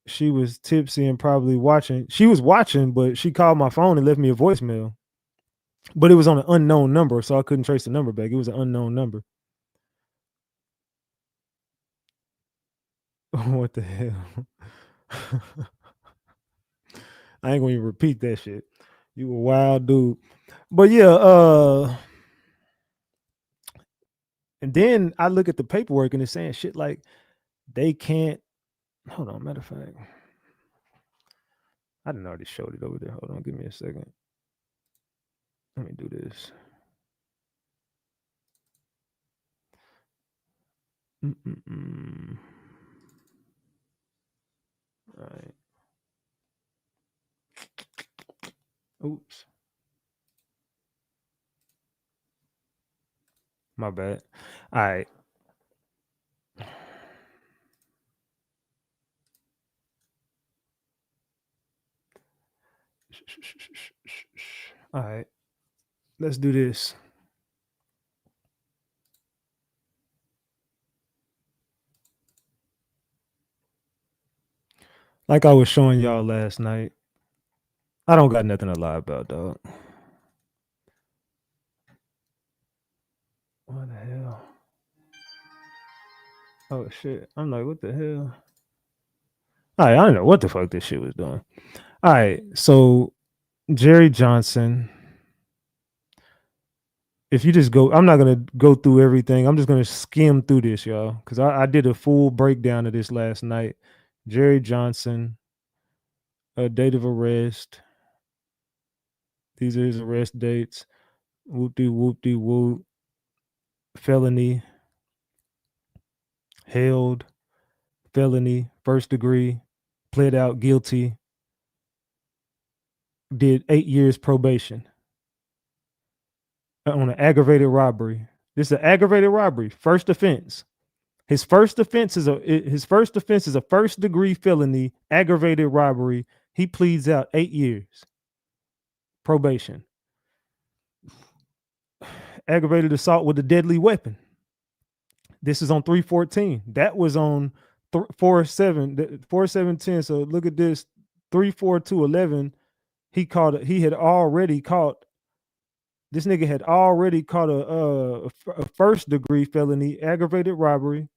She was tipsy and probably watching. She was watching, but she called my phone and left me a voicemail. But it was on an unknown number, so I couldn't trace the number back. It was an unknown number. What the hell? I ain't gonna even repeat that shit. You a wild dude. But yeah, and then I look at the paperwork and it's saying shit like they can't. Hold on, matter of fact, I didn't already showed it over there. Hold on, give me a second. Let me do this. All right. Oops. My bad. All right. All right. Let's do this. Like I was showing y'all last night, I don't got nothing to lie about, dog. What the hell? Oh shit! I'm like, what the hell? All right, I don't know what the fuck this shit was doing. All right, so Jerry Johnson. If you just go, I'm not gonna go through everything. I'm just gonna skim through this, y'all, because I did a full breakdown of this last night. Jerry Johnson, a date of arrest. These are his arrest dates. Whoop-de-whoop-de-whoop. Felony. Held. Felony. First degree. Pled out guilty. Did 8 years probation on an aggravated robbery. This is an aggravated robbery. First offense. His first offense is a first degree felony, aggravated robbery. He pleads out 8 years probation. Aggravated assault with a deadly weapon. This is on 314. That was on 4710. So look at this. 34211. This nigga had already caught a first degree felony, aggravated robbery.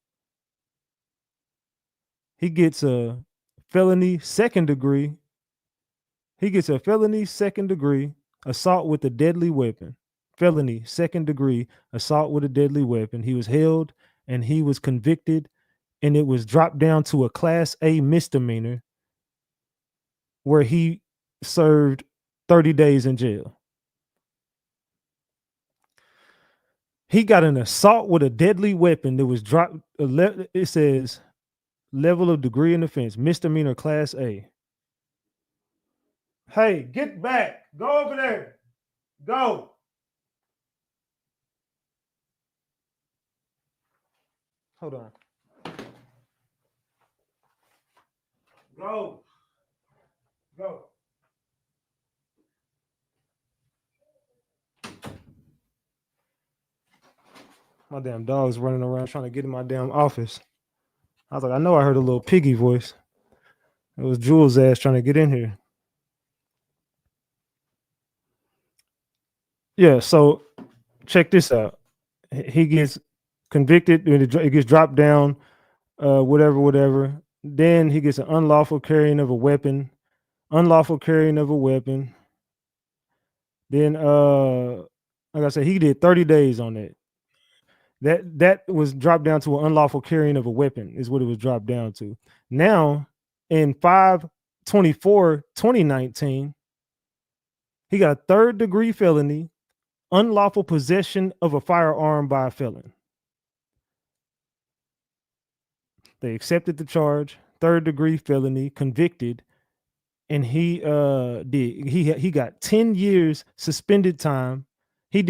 He gets a felony second degree. He gets a felony second degree assault with a deadly weapon. Felony second degree assault with a deadly weapon. He was held and he was convicted, and it was dropped down to a class A misdemeanor where he served 30 days in jail. He got an assault with a deadly weapon that was dropped. It says level of degree in offense, misdemeanor class A. Hey, get back. Go over there. Go. Hold on. Go. Go. My damn dog's running around trying to get in my damn office. I was like, I know I heard a little piggy voice. It was Jules' ass trying to get in here. Yeah, so check this out. He gets convicted, and it gets dropped down, whatever. Then he gets an unlawful carrying of a weapon, unlawful carrying of a weapon. Then, like I said, he did 30 days on that. That was dropped down to an unlawful carrying of a weapon, is what it was dropped down to. Now, in 5/24/2019, he got a 3rd-degree felony, unlawful possession of a firearm by a felon. They accepted the charge, 3rd-degree felony, convicted, and he got 10 years suspended time. He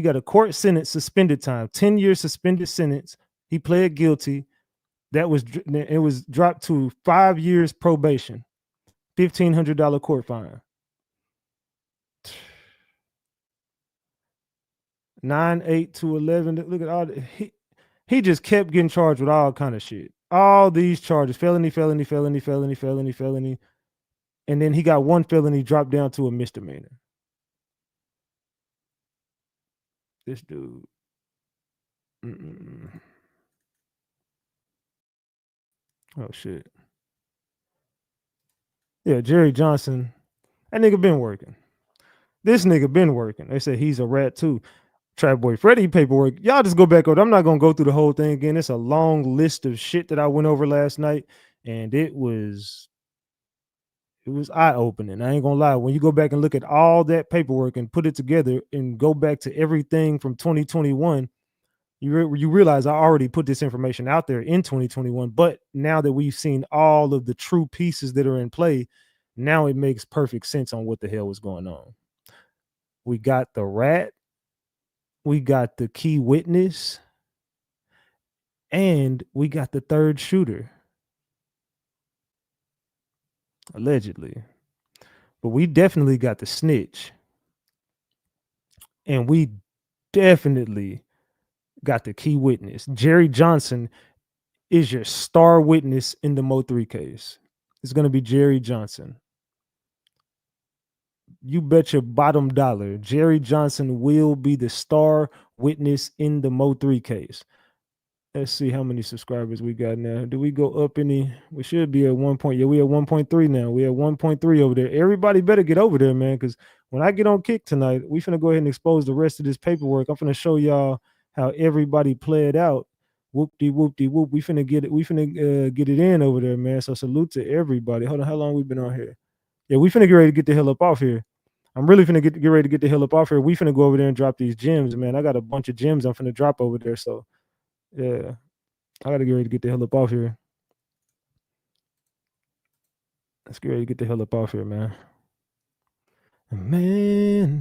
got a court sentence suspended time, 10 years suspended sentence. He pled guilty. It was dropped to 5 years probation, $1,500 court fine. 9/8 to 11. Look at all he just kept getting charged with all kind of shit. All these charges, felony. And then he got one felony dropped down to a misdemeanor. This dude. Oh, shit. Yeah, Jerry Johnson. That nigga been working. This nigga been working. They say he's a rat too. Trap Boy Freddy paperwork. Y'all just go back over. I'm not going to go through the whole thing again. It's a long list of shit that I went over last night, and it was eye-opening. I ain't gonna lie. When you go back and look at all that paperwork and put it together and go back to everything from 2021, you realize I already put this information out there in 2021. But now that we've seen all of the true pieces that are in play, now it makes perfect sense on what the hell was going on. We got the rat, we got the key witness, and we got the 3rd shooter. Allegedly. But we definitely got the snitch. And we definitely got the key witness. Jerry Johnson is your star witness in the Mo3 case. It's going to be Jerry Johnson. You bet your bottom dollar Jerry Johnson will be the star witness in the Mo3 case. Let's see how many subscribers we got now. Do we go up any? We should be at 1 point. Yeah, we at 1.3 now. We at 1.3 over there. Everybody better get over there, man, because when I get on Kick tonight, we finna go ahead and expose the rest of this paperwork. I'm finna show y'all how everybody played out. Whoop-de-whoop-de-whoop. We finna get it. We finna get it in over there, man. So salute to everybody. Hold on, how long we been on here? Yeah, we finna get ready to get the hell up off here. I'm really finna get ready to get the hell up off here. We finna go over there and drop these gems, man. I got a bunch of gems I'm finna drop over there, so yeah. I gotta get ready to get the hell up off here. Let's get ready to get the hell up off here, man. Man.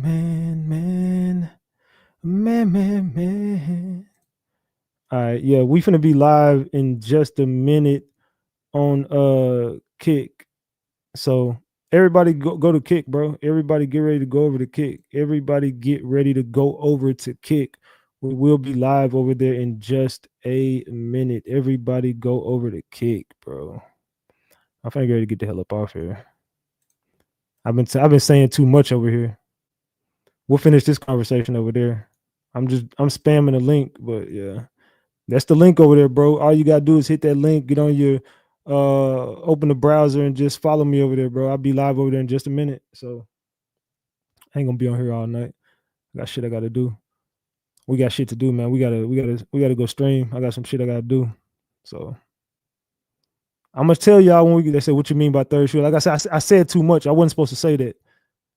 All right, yeah, we finna be live in just a minute on Kick. So everybody go to Kick, bro. Everybody get ready to go over to Kick. Everybody get ready to go over to Kick. We will be live over there in just a minute. Everybody go over to Kick, bro. I'm finna get ready to get the hell up off here. I've been saying too much over here. We'll finish this conversation over there. I'm spamming the link, but yeah. That's the link over there, bro. All you gotta do is hit that link, get on your open the browser and just follow me over there, bro. I'll be live over there in just a minute. So I ain't gonna be on here all night. I got shit I gotta do. We got shit to do, man. We gotta go stream. I got some shit I gotta do. So I'm gonna tell y'all when they say what you mean by 3rd shooter. Like I said, I said too much. I wasn't supposed to say that.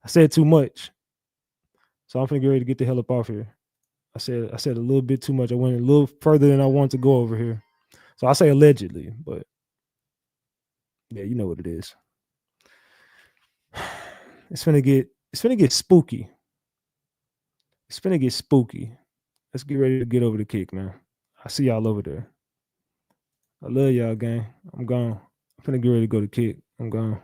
I said too much. So I'm finna get ready to get the hell up off here. I said a little bit too much. I went a little further than I wanted to go over here. So I say allegedly, but yeah, you know what it is. It's finna get spooky. It's finna get spooky. Let's get ready to get over the Kick, man. I see y'all over there. I love y'all, gang. I'm gone. I'm finna get ready to go to Kick. I'm gone.